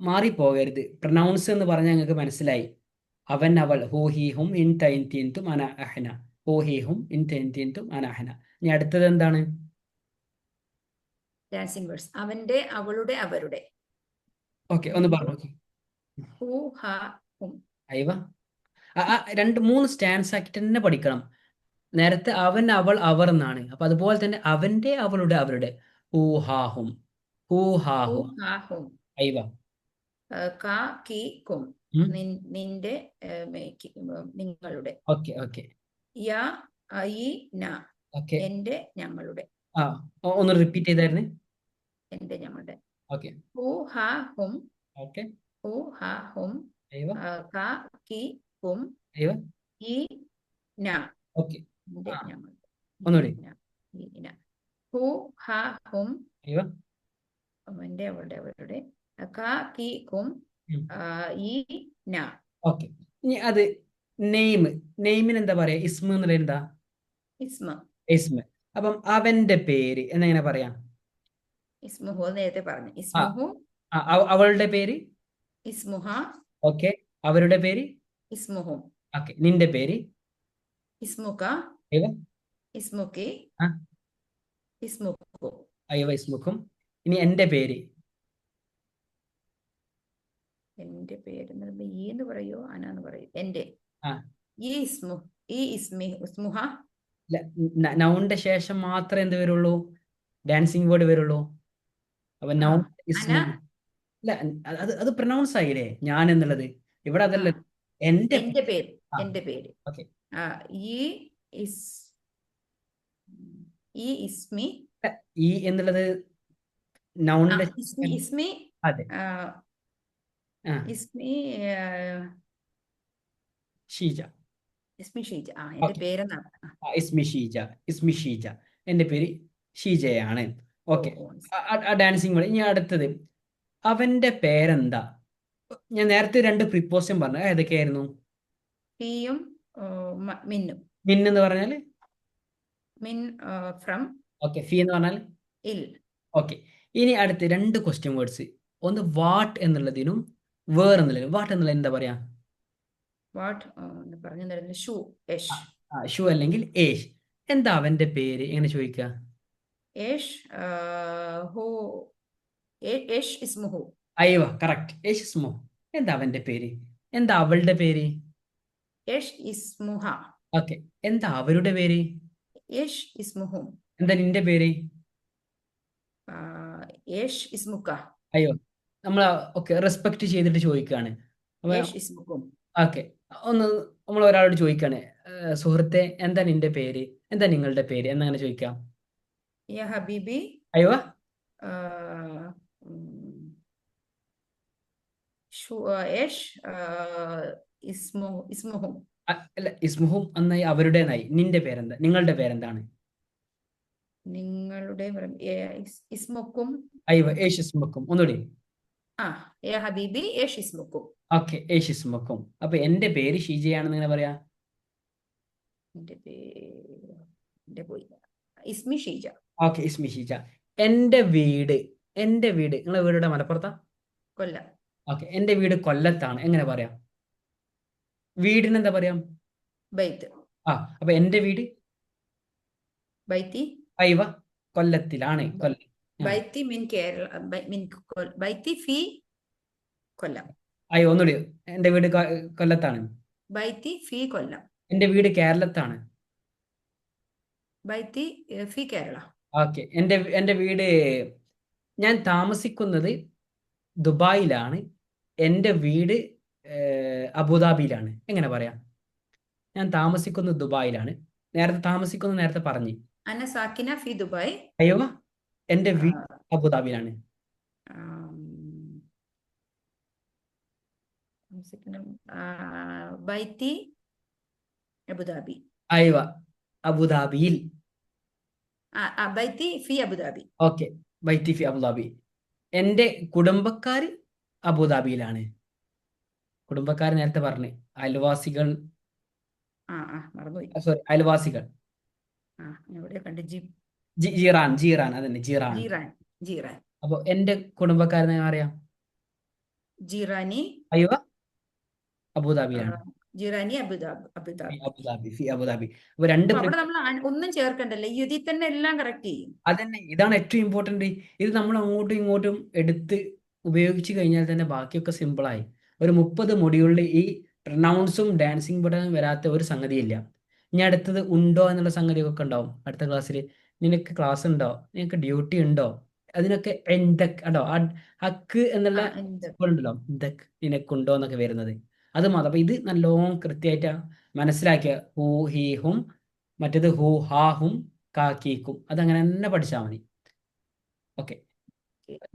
മാറിപ്പോകരുത്. പ്രൊനൗൺസ് എന്ന് പറഞ്ഞാൽ ഞങ്ങൾക്ക് മനസ്സിലായി. അവൻ, അവൾ, ഹൂ, ഹി, ഹും, ഇൻ, ടൈൻ, തീൻതും, അന, Ahna. Who, he, hmm, in, ടൈൻ, തീൻതും, അന, അഹ്ന. ഇനി അടുത്തത് എന്താണ്? Dancing words. അവന്റെ, അവളുടെ, അവരുടെ. ഓക്കെ, ഒന്ന് പറഞ്ഞു നോക്കി. Who, her, hmm. അയവ. 2-3 സ്റ്റാൻസ് ആക്കി തന്നെ പഠിക്കണം. നേരത്തെ അവൻ, അവൾ, അവർ എന്നാണ്. അപ്പൊ അതുപോലെ തന്നെ അവന്റെ, അവളുടെ, അവരുടെ. ഹൂ, ഹാ, ഹും. ഹൂ, ഹാ, ഹും. അയവ. കാ, കി, കും. നിന്റെ, നിങ്ങളുടെ. ഓക്കെ. യ, ഐ, ന. എന്റെ, ഞങ്ങളുടെ. ഒന്ന് റിപ്പീറ്റ് ചെയ്തായിരുന്നു. എന്റെ, ഞങ്ങളുടെ. ഓക്കെ. ഹൂ, ഹാ, ഹും. ഓക്കെ. ഹൂ, ഹാ, ഹും. കാ, കി, കും. ഈ, ന. ഓക്കെ. എന്റെ, ഞങ്ങളുടെ. ഒന്നുകൂടി. ഹൂ, ഹാ, ഹും. അവന്റെ, അവളുടെ, അവരുടെ. കാ, കി, കും. ഈ, ന. ഓക്കെ. ഇനി അത് നെയിമിന് എന്താ പറയാ? ഇസ്മ എന്നുള്ള എന്താ? ഇസ്മ. അപ്പം അവന്റെ പേര് എന്നെങ്ങനെ പറയാം? ഇസ്മുഹു നേരത്തെ പറഞ്ഞു. ഇസ്മുഹു. അവളുടെ പേര് ഇസ്മുഹ. ഓക്കെ. അവരുടെ പേര് ഇസ്മുഹും. ഓക്കെ. നിന്റെ പേര് ഇസ്മുക. ഇസ്മുക്കി. ഇസ്മുക്കു. അയ്യോ, ഇസ്മുക്കും. ഇനി എന്റെ പേര് ഈ എന്ന് പറയോ അനാന്ന് പറയോ? എന്റെ. ഇസ്മുഹ. നൗണിന്റെ ശേഷം മാത്രമേ എന്ത് വരുള്ളൂ? ഡാൻസിങ് വേർഡ് വരുള്ളൂ. അപ്പൊ നൗൺ അത് പ്രൊനൗൺസ് ആയില്ലേ ഞാൻ എന്നുള്ളത്? ഇവിടെ അതല്ല. എന്റെ പേര്. ഓക്കെ. ഇസ്മി. ഈ എന്നുള്ളത് നൗണിന്റെ ഇസ്മി. അതെ. ഇസ്മി ഷീജ. എന്റെ പേരെന്നാണ്. ഇസ്മി ഷീജ. എന്റെ പേര് ഷീജയാണ്. ഓക്കെ. ആ ഡാൻസിങ് വേർഡ്. ഇനി അടുത്തത് അവന്റെ പേരെന്താ? ഞാൻ നേരത്തെ 2 പ്രിപ്പോസിഷൻ പറഞ്ഞു, ഏതൊക്കെയായിരുന്നു? ഫീയും മിന്നും. മിൻ എന്ന് പറഞ്ഞാൽ മിൻ ഫ്രം. ഓക്കെ. ഫീ എന്ന് പറഞ്ഞാൽ ഇൽ. ഓക്കെ. ഇനി അടുത്ത് 2 ക്വസ്റ്റ്യൻ വേർഡ്സ്. ഒന്ന് വാട്ട് എന്നുള്ളതിനും വേർ എന്നുള്ളതിനും. വാട്ട് എന്നുള്ളത് എന്താ പറയാ? വാട്ട് പറഞ്ഞു തരുന്നത് ഷൂ. ഷൂ അല്ലെങ്കിൽ ഏഷ്. എന്താ അവന്റെ പേര് എങ്ങനെ ചോദിക്കുക? ഇസ്മുഹു. അയ്യോ, കറക്റ്റ്. ഏഷ് ഇസ്മുഹു. എന്താ അവന്റെ പേര്? എന്താ അവളുടെ പേര്? ഇസ്മുഹ. ഓക്കെ. എന്താ അവരുടെ പേര്? ഇസ്മുഹും. എന്താ നിന്റെ പേര്? ഇസ്മുക. അയ്യോ, നമ്മൾ ഓക്കെ റെസ്പെക്ട് ചെയ്തിട്ട് ചോദിക്കുകയാണ്. ഓക്കെ. ഒന്ന് നമ്മൾ ഒരാളോട് ചോദിക്കാണ്, സുഹൃത്തെ എന്താ നിന്റെ പേര്, എന്താ നിങ്ങളുടെ പേര് എന്നങ്ങനെ ചോദിക്കാം. ഹബീബി. അയ്യോ, ഇസ്മുഹും. അല്ല, ഇസ്മുഹും എന്നായി അവരുടേതായി. നിന്റെ പേരെന്താ? നിങ്ങളുടെ പേരെന്താണ്? നിങ്ങളുടെ ഇസ്മുക്കും അയ്വ ഏഷ് ഇസ്മുക്കും. ഒന്നുകൂടി. ആ യാ ഹബീബി ഏഷ് ഇസ്മുക്കും. ഓക്കെ, ഏഷ് ഇസ്മുക്കും. അപ്പൊ എന്റെ പേര് ഷീജയാണെന്ന് ഇങ്ങനെ പറയാ. എന്റെ പേര് എന്റെ പോയി ഇസ്മി ഷീജ. ഓക്കെ, ഇസ്മി ഷീജ. എന്റെ വീട് നിങ്ങളെ വീട് മലപ്പുറത്താ? കൊല്ലം. ഓക്കെ, എന്റെ വീട് കൊല്ലത്താണ്. എങ്ങനെ പറയാം? വീടിന് എന്താ പറയാം? ബൈത്ത്. അപ്പൊ എന്റെ വീട് ബൈത്തി. അയ്വ കൊല്ലത്തിലാണ്. കൊല്ലം. ബൈത്തി മിൻ കേരള ബൈത്തി ഫി കൊല്ലം. അയ്യോ, ഒന്നുകൂടി. എന്റെ വീട് കൊല്ലത്താണ്. ബൈത്തി ഫി കൊല്ലം. എന്റെ വീട് കേരളത്താണ്. ബൈത്തി ഫി കേരള. ഓക്കെ, എന്റെ വീട്, ഞാൻ താമസിക്കുന്നത് ദുബായിലാണ്. എന്റെ വീട് അബുദാബിയിലാണ്. എങ്ങനെ പറയാം? ഞാൻ താമസിക്കുന്നത് ദുബായിലാണ്. നേരത്തെ പറഞ്ഞു. അന സാക്കിന ഫി ദുബായ്. അയ്യോ, എന്റെ വീട് അബുദാബിയിലാണ്. ബൈത്തി അബുദാബി. അയ്വ അബുദാബിയിൽ. ബൈത്തി ഫി അബുദാബി. ഓക്കെ, ബൈത്തി ഫി അബുദാബി. എന്റെ കുടുംബക്കാർ അബുദാബിയിലാണ്. കുടുംബക്കാർ നേരത്തെ പറഞ്ഞു. അയൽവാസികൾ, മറന്നുപോയി. സോറി, അയൽവാസികൾ. എവിടെ കണ്ട് ജീറാൻ അതന്നെ, ജീറാൻ. ജീറാൻ. അപ്പൊ എന്റെ കുടുംബക്കാരെന്ന് അറിയാം. ജീറാനി. അയ്യോ, അബുദാബിയാണ്. ജീറാനി അബുദാബി. ഫി അബുദാബി. അപ്പൊ രണ്ട് അവിടെ നമ്മൾ ഒന്നും ചേർക്കണ്ടല്ലേ, ഇതിൽ തന്നെ എല്ലാം കറക്റ്റ് ചെയ്യും. അതന്നെ, ഇതാണ് ഏറ്റവും ഇമ്പോർട്ടന്റ്. ഇത് നമ്മൾ അങ്ങോട്ടും ഇങ്ങോട്ടും എടുത്ത് ഉപയോഗിച്ച് കഴിഞ്ഞാൽ തന്നെ ബാക്കിയൊക്കെ സിമ്പിളായി. ഒരു 30 മൊഡ്യൂളിൽ ഈ പ്രൊനൗൺസും ഡാൻസിങ് ബട്ടൺ വരാത്ത ഒരു സംഗതിയില്ല. ഇനി അടുത്തത് ഉണ്ടോ എന്നുള്ള സംഗതിയൊക്കെ ഉണ്ടാവും അടുത്ത ക്ലാസ്സിൽ. നിനക്ക് ക്ലാസ് ഉണ്ടോ, നിനക്ക് ഡ്യൂട്ടി ഉണ്ടോ, അതിനൊക്കെ ഉണ്ടോ, ഹക്ക് എന്നുള്ള ഉണ്ടല്ലോ, നിനക്കുണ്ടോ എന്നൊക്കെ വരുന്നത്. അത് മാത്രം. അപ്പൊ ഇത് നല്ലോണം കൃത്യമായിട്ട് മനസ്സിലാക്കിയ ഹൂ ഹീ ഹും, മറ്റേത് ഹൂ ഹാ ഹും കാക്കീക്കും, അതങ്ങനെ തന്നെ പഠിച്ചാൽ മതി. ഓക്കെ,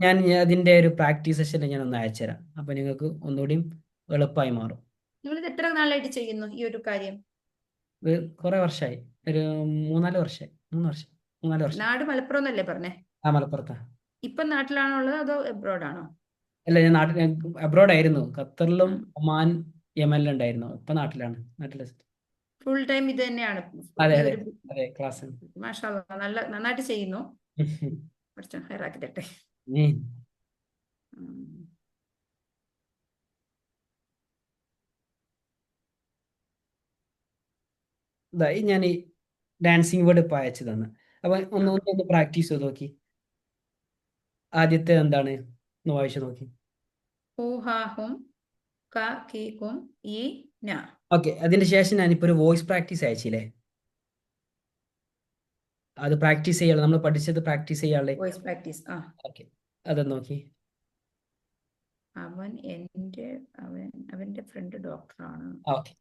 ഞാൻ അതിന്റെ ഒരു പ്രാക്ടീസ് സെഷൻ ഞാൻ ഒന്ന് അയച്ചുതരാം. അപ്പൊ നിങ്ങൾക്ക് ഒന്നുകൂടിയും എളുപ്പമായി മാറും. നിങ്ങൾ എത്ര നാളായിട്ട് ചെയ്യുന്നു ഈ ഒരു കാര്യം? ഇത് കുറെ വർഷമായി, ഒരു 3-4 വർഷമായി. 3 വർഷം. നാട് മലപ്പുറം എന്നല്ലേ പറഞ്ഞേ? മലപ്പുറത്താ. ഇപ്പൊ നാട്ടിലാണോ ഉള്ളത് അതോ എബ്രോഡ് ആണോ? അല്ല, ഞാൻ അബ്രോഡ് ആയിരുന്നു. ഖത്തറിലും ഒമാൻ, യമനിലും ഉണ്ടായിരുന്നു. ഇപ്പൊ നാട്ടിലാണ്. ഫുൾ ടൈം ഇത് തന്നെയാണ്? അതെ, ക്ലാസ്. മാഷാ അല്ലാഹ്, നന്നായിട്ട് ചെയ്യുന്നു. കുറച്ച് ഹൈറാക്കി തട്ടെ. ഞാൻ ഈ ഡാൻസിങ് വേർഡ് ഇപ്പൊ അയച്ചു തന്നു. അപ്പൊ ഒന്ന് പ്രാക്ടീസ് ചെയ്ത് നോക്കി. ആദ്യത്തെ എന്താണ് ഒന്ന് വായിച്ചു നോക്കി. ഓക്കെ, അതിന് ശേഷം ഞാനിപ്പോ ഒരു വോയിസ് പ്രാക്ടീസ് അയച്ചില്ലേ, അത് പ്രാക്ടീസ് ചെയ്യാനുള്ള, നമ്മൾ പഠിച്ചത് പ്രാക്ടീസ് ചെയ്യാനുള്ള വോയിസ് പ്രാക്ടീസ്. ഓക്കെ, അതൊന്ന് നോക്കി. അവന്റെ ഫ്രണ്ട് ഡോക്ടറാണ്. ഓക്കെ,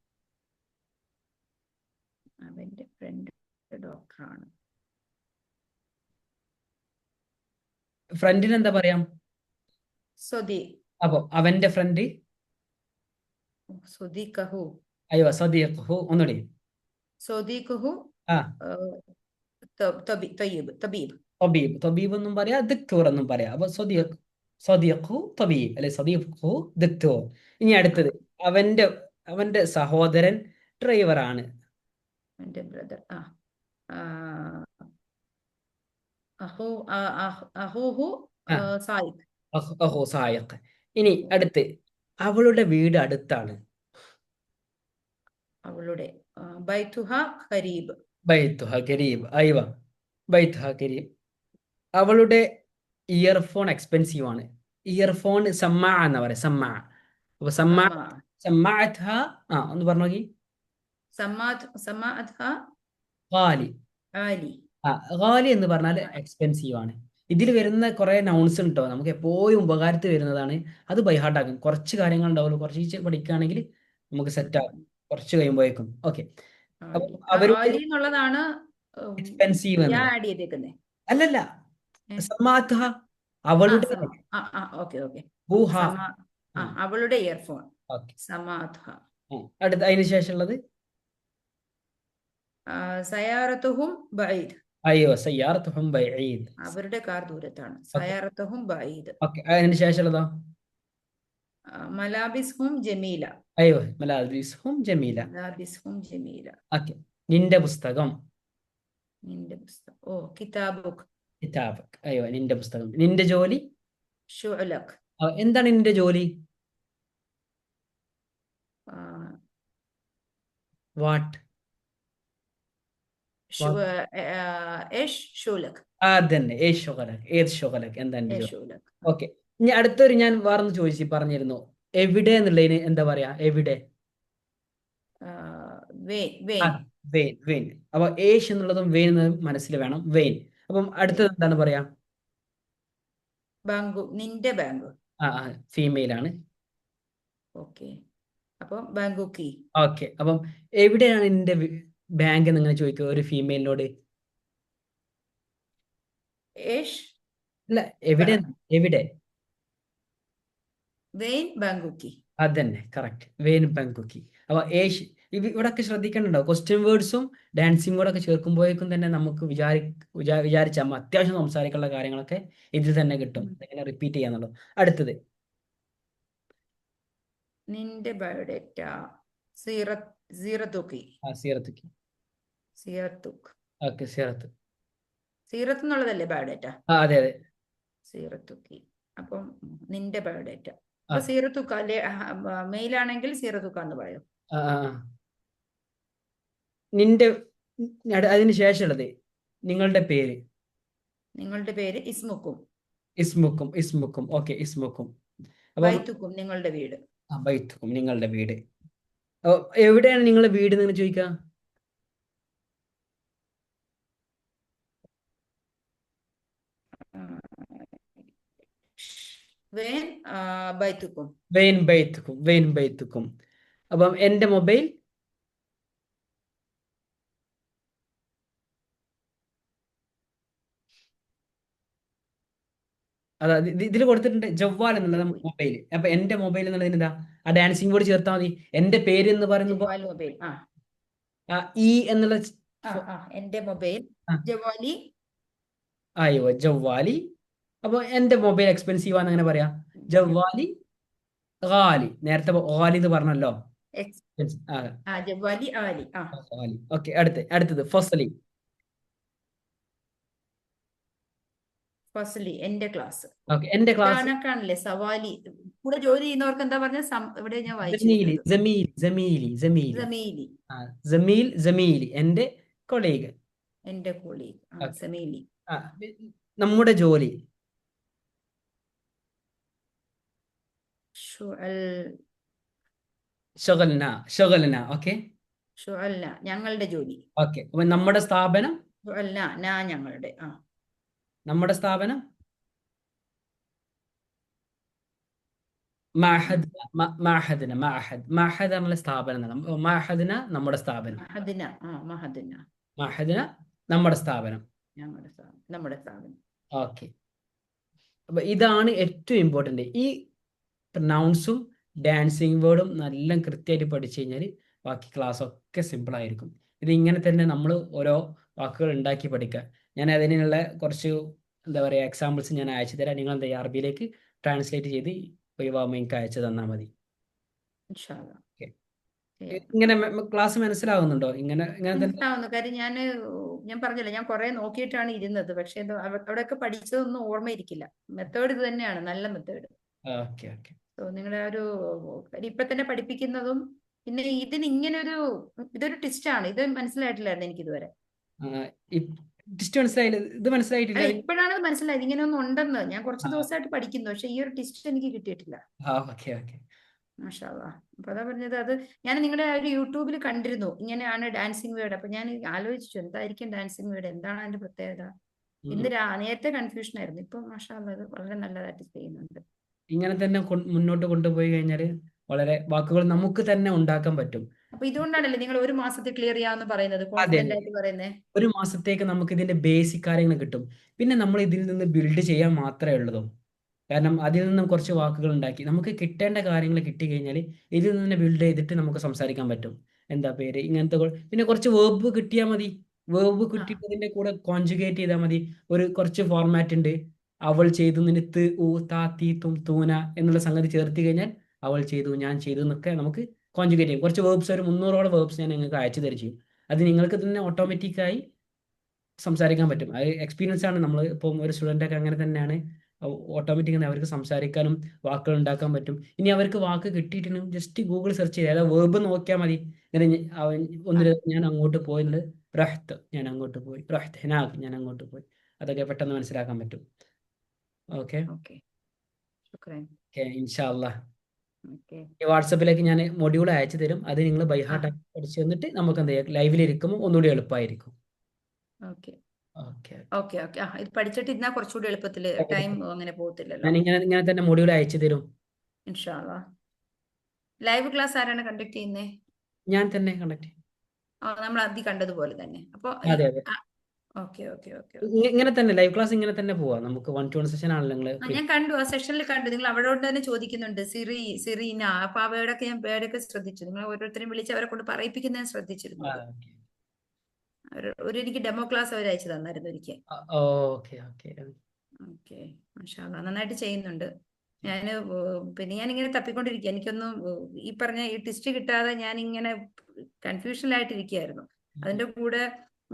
അവന്റെ ഫ്രണ്ട് ഡോക്ടറാണ്. ഫ്രണ്ടിന് എന്താ പറയാം? അപ്പൊ അവന്റെ ഫ്രണ്ട് സ്വദീഖഹു. അയ്യോ, സദീഖഹു. ഒന്നുകൂടി. സ്വദീഖഹു തബീബ് എന്നും പറയാ, ദക്തൂർ എന്നും പറയാം. അപ്പൊ സദീഖു തബീബ് അല്ലെ, സദീഖു ദക്തൂർ. ഇനി അടുത്തത്, അവന്റെ സഹോദരൻ ഡ്രൈവറാണ്. എന്റെ ബ്രദർ. സായിഖ്. ഇനി അടുത്ത്, അവളുടെ വീട് അടുത്താണ്. അവളുടെ ബൈത്തുഹ ഖരീബ്. ബൈത്തുഹ ഖരീബ്. അയ്വ, ബൈത്തുഹ ഖരീബ്. അവളുടെ ഇയർഫോൺ എക്സ്പെൻസീവ് ആണ്. ഇയർഫോൺ സമ്മാ എന്നാ പറയാ, സമ്മാ. അപ്പൊ സമ്മാഅത്ഹ ഒന്ന് പറഞ്ഞോക്കി. ഗാലി എന്ന് പറഞ്ഞാൽ എക്സ്പെൻസീവ് ആണ്. ഇതിൽ വരുന്ന കുറെ നൗൺസ് ഉണ്ടോ, നമുക്ക് എപ്പോഴും ഉപകാരത്തിൽ വരുന്നതാണ്. അത് ബൈഹാർട്ടാക്കും. കുറച്ച് കാര്യങ്ങൾ ഉണ്ടാവുള്ളൂ, കുറച്ച് പഠിക്കുകയാണെങ്കിൽ നമുക്ക് സെറ്റ് ആകും കുറച്ച് കഴിയുമ്പോഴേക്കും. ഓക്കെ, എന്നുള്ളതാണ് എക്സ്പെൻസീവ് അല്ലല്ല, സമ്മാഅത്ഹ അവളുടെ. അവളുടെ ഇയർഫോൺ. അടുത്ത അതിന് ശേഷമുള്ളത് സയാറത്തുഹും ബഈദ്. അയ്യോ സയ്യാറത്തുഹും ബഈദ്. അവരുടെ കാർ ദൂരത്താണ്. ഓക്കെ സയാറത്തുഹും ബഈദ്. ഓക്കെ, അതിന് ശേഷമുള്ളതോ? മലാബിസ്ഹും ജമീല. അയ്യോ മലാബിസ്ഹും ജമീല. മലാബിസ്ഹും ജമീല. ഓക്കെ, നിന്റെ പുസ്തകം. നിന്റെ പുസ്തകം. ഓ കിതാബുക്. കിതാബക്. അയ്യോ നിന്റെ പുസ്തകം. നിന്റെ ജോലി. ശുഅലക്. എന്താണ് നിന്റെ ജോലി? ആ, വാട്ട്. എഷ് ഷുലക്. അതന്നെ ഏത് ഷുഗലക്. ഏത് ഷുഗലക്, എന്താ നിന്റെ ജോലി? ഷുലക്. ഓക്കെ, ഇനി അടുത്തൊരു ഞാൻ വേറൊന്ന് ചോദിച്ചു പറഞ്ഞിരുന്നു. എവിടെ എന്നുള്ളതിന് എന്താ പറയാ? എവിടെ. വെയിൻ. ആ, വെയിൻ. വെയിൻ. വെയിൻ. അപ്പൊ ഏഷ് എന്നുള്ളതും വെയിൻ എന്നതും മനസ്സിൽ വേണം. വെയിൻ. അപ്പം അടുത്തത് എന്താണ് പറയാ? ബാങ്കു. നിന്റെ ബാങ്ക്. ആ ഫീമെയിൽ ആണ്. ഓക്കെ. അപ്പം ബാങ്കുക്കി. ഓക്കെ, അപ്പം എവിടെയാണ് നിന്റെ ബാങ്ക് എന്ന് ഇങ്ങനെ ചോദിക്കുക ഒരു ഫീമെയിലിനോട്. ഏഷ് അല്ല, എവിടെ. എവിടെ. വെയിൻ ബാങ്കുക്കി. അതന്നെ കറക്റ്റ്. വെയിൻ ബാങ്കുക്കി. അപ്പൊ ഏഷ് ഇവിടൊക്കെ ശ്രദ്ധിക്കേണ്ടോ? ക്വസ്റ്റ്യൻ വേർഡ്സും ഡാൻസിങ് വേർഡൊക്കെ ചേർക്കുമ്പോഴേക്കും തന്നെ നമുക്ക് വിചാരിച്ച അത്യാവശ്യം സംസാരിക്കാനുള്ള കാര്യങ്ങളൊക്കെ ഇതിൽ തന്നെ കിട്ടും. ഇങ്ങനെ റിപ്പീറ്റ് ചെയ്യാന്നുള്ളത്. അടുത്തത് നിന്റെ ബയോഡേറ്റ. സീറത്തുക്കി. സീറത്തുക്കി. സീറത്തുക്ക്. ഓക്കെ സീറത്ത്. സീറത്ത് എന്നുള്ളതല്ലേ ബയോഡേറ്റ? അതെ അതെ. സീറത്തുക്കി. അപ്പം നിന്റെ ബയോഡേറ്റ. ആ, അപ്പൊ സീറത്തുക്ക അല്ലെ? മെയിലാണെങ്കിൽ സീറത്തുക്ക എന്ന് പറയും. ആ, ആ. നിന്റെ അതിന് ശേഷമുള്ളത് നിങ്ങളുടെ പേര്. നിങ്ങളുടെ പേര് ഇസ്മുക്കും. ഇസ്മുക്കും. ഇസ്മുക്കും. ഓക്കെ ഇസ്മുക്കും. അപ്പം ബൈത്തുക്കും നിങ്ങളുടെ വീട്. ബൈത്തുക്കും നിങ്ങളുടെ വീട്. എവിടെയാണ് നിങ്ങളുടെ വീട് എന്ന് ചോദിക്കുക? വെയിൻ ബൈത്തുക്കും. വെയിൻ ബൈത്തുക്കും. വെയിൻ ബൈത്തുക്കും. അപ്പം എൻ്റെ മൊബൈൽ. അതാ ഇതിൽ കൊടുത്തിട്ടുണ്ട് ജവ്വാൽ എന്നുള്ളത് മൊബൈൽ. അപ്പൊ എൻ്റെ മൊബൈൽ എന്നുള്ളതിന് എന്താ? ആ ഡാൻസിങ് ബോർഡ് ചേർത്താൽ മതി. എൻ്റെ പേര് എന്ന് പറയുമ്പോൾ ജവാൽ മൊബൈൽ. ഈ എന്നുള്ള എന്റെ മൊബൈൽ ആ, ജവാലി. അയ്യോ ജവ്വാലി. അപ്പൊ എൻ്റെ മൊബൈൽ എക്സ്പെൻസീവ് ആണെന്ന് അങ്ങനെ പറയാം. ജവ്വാലി ഗാലി. നേരത്തെ ഗാലി എന്ന് പറഞ്ഞല്ലോ. ജവാലി ആലി. ഗാലി. ഓക്കെ, അടുത്തത് ഫസലി. ഫസ്ലി എന്റെ ക്ലാസ്. ഓക്കെ, എൻ്റെ ക്ലാസ്. ാണല്ലേ സവാലി. കൂടെ ജോലി ചെയ്യുന്നവർക്ക് എന്താ പറഞ്ഞ ഇവിടെ ഞാൻ ജമീലി. വായിച്ചിരുന്നത്. ജമീലി. ജമീലി. ജമീലി. സമീലി. ജമീൽ. ജമീലി എൻ്റെ കൊളീഗ്. എന്റെ കോളീഗ്. സമീലി. നമ്മുടെ ജോലി. ഷഗൽന. ഷഗൽന. ഓക്കെ. ഷുഅൽന ഞങ്ങളുടെ ജോലി. ഓക്കെ, അപ്പൊ നമ്മുടെ സ്ഥാപനം. ഷുഅൽന ഞങ്ങളുടെ. നമ്മുടെ സ്ഥാപനം. മാഹദ്. മാഹദിന. മാഹദ് എന്നുള്ള സ്ഥാപനം. മാഹദിന നമ്മുടെ സ്ഥാപനം. മഹദിന. മഹദിന. മാഹദിന നമ്മുടെ സ്ഥാപനം. നമ്മുടെ സ്ഥാപനം. ഓക്കെ, അപ്പൊ ഇതാണ് ഏറ്റവും ഇമ്പോർട്ടൻ്റ്. ഈ പ്രൊനൗൺസും ഡാൻസിങ് വേർഡും നല്ല കൃത്യമായിട്ട് പഠിച്ചു കഴിഞ്ഞാൽ ബാക്കി ക്ലാസ് ഒക്കെ സിമ്പിൾ ആയിരിക്കും. ഇത് ഇങ്ങനെ തന്നെ നമ്മൾ ഓരോ വാക്കുകൾ ഉണ്ടാക്കി പഠിക്കുക. ഞാൻ അതിനുള്ള കുറച്ച് എന്താ പറയുക എക്സാമ്പിൾസ് ഞാൻ അയച്ചു തരാം. നിങ്ങൾ എന്താ അറബിയിലേക്ക് ട്രാൻസ്ലേറ്റ് ചെയ്ത് ഒഴിവാകുമ്പോൾ എനിക്ക് അയച്ചു തന്നാൽ മതി. ഇൻഷാ അല്ലാ. ഓക്കെ, ഇങ്ങനെ ക്ലാസ് മനസ്സിലാവുന്നുണ്ടോ? ഇങ്ങനെ തന്നെ മനസ്സിലാവുന്നു. കാര്യം ഞാൻ പറഞ്ഞില്ല, ഞാൻ കുറെ നോക്കിയിട്ടാണ് ഇരുന്നത്. പക്ഷെ അവിടെയൊക്കെ പഠിച്ചതൊന്നും ഓർമ്മയിരിക്കില്ല. മെത്തേഡ് ഇത് തന്നെയാണ്, നല്ല മെത്തേഡ്. Okay okay. നിങ്ങളുടെ ഒരു ഇപ്പൊ തന്നെ പഠിപ്പിക്കുന്നതും പിന്നെ ഇതൊരു ടിസ്റ്റാണ്. ഇത് മനസ്സിലായിട്ടില്ലായിരുന്നു എനിക്ക് ഇതുവരെ. ടിസ്റ്റ് മനസ്സിലായില്ല. ഇത് മനസ്സിലായിട്ടില്ല. അല്ല, ഇപ്പോഴാണ് ഇത് മനസ്സിലായത് ഇങ്ങനെ ഒന്നും ഉണ്ടെന്ന്. ഞാൻ കുറച്ച് ദിവസമായിട്ട് പഠിക്കുന്നു, പക്ഷെ ഈ ഒരു ടിസ്റ്റ് എനിക്ക് കിട്ടിയിട്ടില്ല. Okay okay. മാഷാ അല്ലാ. അപ്പൊ അതാ പറഞ്ഞത്, അത് ഞാൻ നിങ്ങളുടെ ഒരു യൂട്യൂബിൽ കണ്ടിരുന്നു ഇങ്ങനെയാണ് ഡാൻസിങ് വേർഡ്. അപ്പൊ ഞാൻ ആലോചിച്ചു എന്തായിരിക്കും ഡാൻസിങ് വേർഡ്, എന്താണ് അതിന്റെ പ്രത്യേകത. ഇന്ന് നേരത്തെ കൺഫ്യൂഷൻ ആയിരുന്നു. ഇപ്പൊ മാഷാ അല്ലാ അത് വളരെ നല്ലതായിട്ട് ചെയ്യുന്നുണ്ട്. ഇങ്ങനെ തന്നെ മുന്നോട്ട് കൊണ്ടുപോയി കഴിഞ്ഞാൽ വളരെ വാക്കുകൾ നമുക്ക് തന്നെ ഉണ്ടാക്കാൻ പറ്റും. അപ്പൊ ഇതുകൊണ്ടാണല്ലേ നിങ്ങൾ ഒരു മാസത്തിൽ ക്ലിയർ ചെയ്യാന്ന് പറയുന്നത്, അതെ കോൺഫിഡന്റ് അതെ. ആയിട്ട് പറയുന്നത്. ഒരു മാസത്തേക്ക് നമുക്ക് ഇതിന്റെ ബേസിക് കാര്യങ്ങൾ കിട്ടും. പിന്നെ നമ്മൾ ഇതിൽ നിന്ന് ബിൽഡ് ചെയ്യാൻ മാത്രമേ ഉള്ളൂ. കാരണം അതിൽ നിന്നും കുറച്ച് വാക്കുകൾ ഉണ്ടാക്കി നമുക്ക് കിട്ടേണ്ട കാര്യങ്ങൾ കിട്ടിക്കഴിഞ്ഞാൽ ഇതിൽ നിന്ന് ബിൽഡ് ചെയ്തിട്ട് നമുക്ക് സംസാരിക്കാൻ പറ്റും. എന്താ പേര് ഇങ്ങനത്തെ പിന്നെ കുറച്ച് വേർബ് കിട്ടിയാൽ മതി. വേർബ് ആ കിട്ടിയതിന്റെ കൂടെ കോൺജുഗേറ്റ് ചെയ്താൽ മതി. കുറച്ച് ഫോർമാറ്റ് ഉണ്ട്. അവൾ ചെയ്തു നിന് ത് ഊ താ തീ തും തൂന എന്നുള്ള സംഗതി ചേർത്ത് കഴിഞ്ഞാൽ അവൾ ചെയ്തു, ഞാൻ ചെയ്തു എന്നൊക്കെ നമുക്ക് കോൺജുഗേറ്റ് ചെയ്യും. കുറച്ച് വേർബ്സ്, ഒരു 300ഓളം വേർബ്സ് ഞാൻ നിങ്ങൾക്ക് അയച്ചു തരും ചെയ്യും. അത് നിങ്ങൾക്ക് തന്നെ ഓട്ടോമാറ്റിക്കായി സംസാരിക്കാൻ പറ്റും. അത് എക്സ്പീരിയൻസ് ആണ്. നമ്മൾ ഇപ്പം ഒരു സ്റ്റുഡൻ്റ് ഒക്കെ അങ്ങനെ തന്നെയാണ്. ഓട്ടോമാറ്റിക് അവർക്ക് സംസാരിക്കാനും വാക്കുകൾ ഉണ്ടാക്കാൻ പറ്റും. ഇനി അവർക്ക് വാക്ക് കിട്ടിയിട്ടുണ്ടെങ്കിൽ ജസ്റ്റ് ഗൂഗിൾ സെർച്ച് ചെയ്ത് അതായത് വേർബ് നോക്കിയാൽ മതി. ഇങ്ങനെ ആ ഞാൻ അങ്ങോട്ട് പോയിട്ടുണ്ട്, റഹ്ത്ത് ഞാൻ അങ്ങോട്ട് പോയി, റഹ്ത്ത് ഹനാഖ് ഞാൻ അങ്ങോട്ട് പോയി. അതൊക്കെ പെട്ടെന്ന് മനസ്സിലാക്കാൻ പറ്റും. ഓക്കെ ഓക്കെ ശുക്രൻ. ഓക്കെ ഇൻഷാ അല്ലാഹ്. ഓക്കെ വാട്സപ്പിലേക്ക് ഞാൻ മൊഡ്യൂൾ അയച്ചു തരും. അത് നിങ്ങൾ ബൈ ആ ഹാർട്ട് പഠിച്ചു തന്നിട്ട് നമുക്ക് എന്ത് ചെയ്യാം, ലൈവിൽ ഇരിക്കുമ്പോൾ ഒന്നുകൂടി എളുപ്പമായിരിക്കും. Okay okay okay okay. ആ ഇത് പഠിച്ചിട്ട് ഇരുന്നാൽ കുറച്ചുകൂടി എളുപ്പത്തിൽ ടൈം അങ്ങനെ പോകത്തില്ലല്ലോ. ഞാൻ ഇങ്ങനെ തന്നെ മൊഡ്യൂൾ അയച്ചു തരും. ഇൻഷാ അള്ളാ. ലൈവ് ക്ലാസ് ആരാണ് കണ്ടക്ട് ചെയ്യുന്നത്? ഞാൻ തന്നെ കണ്ടക്ട് ചെയ്യും. നമ്മൾ ആദ്യം കണ്ടതുപോലെ തന്നെ. അപ്പോൾ അതെ അതെ, ഓക്കെ ഓക്കെ ഓക്കെ ഓക്കെ. ഇങ്ങനെ തന്നെ ലൈവ് ക്ലാസ് ഇങ്ങനെ തന്നെ പോവാം. നമുക്ക് 1-to-1 സെഷൻ ആണല്ലോ നിങ്ങൾ ഞാൻ കണ്ടു, ആ സെഷനിൽ കണ്ടു. നിങ്ങൾ അവരോട് തന്നെ ചോദിക്കുന്നുണ്ട് സിറി സിറീന. അപ്പൊ ആ വേർഡൊക്കെ ഞാൻ വേർഡൊക്കെ ശ്രദ്ധിച്ചു. നിങ്ങൾ ഓരോരുത്തരെയും വിളിച്ച് അവരെ കൊണ്ട് പറയിപ്പിക്കുന്ന ഞാൻ ശ്രദ്ധിച്ചിരുന്നു. അത് എനിക്ക് ഡെമോ ക്ലാസ് അവർ അയച്ചു തന്നായിരുന്നു ഒരിക്കൽ. Okay okay. ഓക്കെ മാഷാ അല്ലാ, നന്നായിട്ട് ചെയ്യുന്നുണ്ട്. ഞാൻ പിന്നെ ഞാനിങ്ങനെ തപ്പിക്കൊണ്ടിരിക്കുക. എനിക്കൊന്നും ഈ പറഞ്ഞ ഈ ടെസ്റ്റ് കിട്ടാതെ ഞാൻ ഇങ്ങനെ കൺഫ്യൂഷനിലായിട്ടിരിക്കുകയായിരുന്നു. അതിന്റെ കൂടെ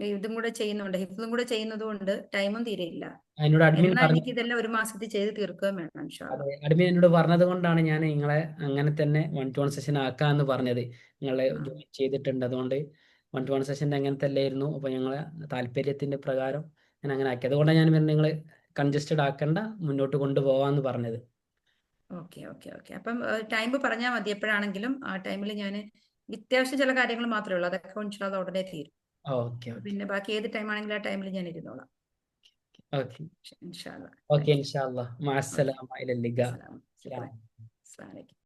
ഇതും കൂടെ ചെയ്യുന്നുണ്ട്, ഹിഫ്ലും കൂടെ ചെയ്യുന്നത് കൊണ്ട് ടൈമും തീരെയില്ല. എന്നോട് അഡ്മിൻ എന്നാ പറഞ്ഞു. എനിക്ക് ഇതെല്ലാം ഒരു മാസത്തിൽ ചെയ്ത് തീർക്കുകയും വേണം ഇൻഷാ അല്ലാ. അതെ, അഡ്മിൻ എന്നോട് പറഞ്ഞത് കൊണ്ടാണ് ഞാൻ നിങ്ങളെ അങ്ങനെ തന്നെ 1-to-1 സെഷൻ ആക്കാന്ന് പറഞ്ഞത്. നിങ്ങളെ ആ ജോയിൻ ചെയ്തിട്ടുണ്ട്, അതുകൊണ്ട് 1-to-1 സെഷൻ അങ്ങനത്തെ അല്ലായിരുന്നു. അപ്പൊ ഞങ്ങളെ താല്പര്യത്തിന്റെ പ്രകാരം ഞാൻ അങ്ങനെ ആക്കി. അതുകൊണ്ടാണ് ഞാൻ നിങ്ങൾ കൺജസ്റ്റഡ് ആക്കണ്ട, മുന്നോട്ട് കൊണ്ടുപോകാന്ന് പറഞ്ഞത്. Okay okay okay. അപ്പം ടൈം പറഞ്ഞാൽ മതി എപ്പോഴാണെങ്കിലും. ആ ടൈമിൽ ഞാൻ അത്യാവശ്യം ചില കാര്യങ്ങൾ മാത്രമേ ഉള്ളൂ, അതൊക്കെ ഇൻഷാ അല്ലാ ഉടനെ തീരും. ഓക്കെ ഓക്കെ പിന്നെ ബാക്കി ഏത് ടൈം ആണെങ്കിലും ആ ടൈമിൽ ഞാൻ ഇരുന്നോളാം ഓക്കെ ഇൻഷാ അല്ലാ. Okay thank you. ഇൻഷാ അല്ലാഹ്. മഅ ഓക്കെ അസ്സലാമു ഇലൽ ലിഖാ. അസ്സലാം. ശുക്രൻ. അസ്സലാമു അസ്സലാമു അലൈക്കും.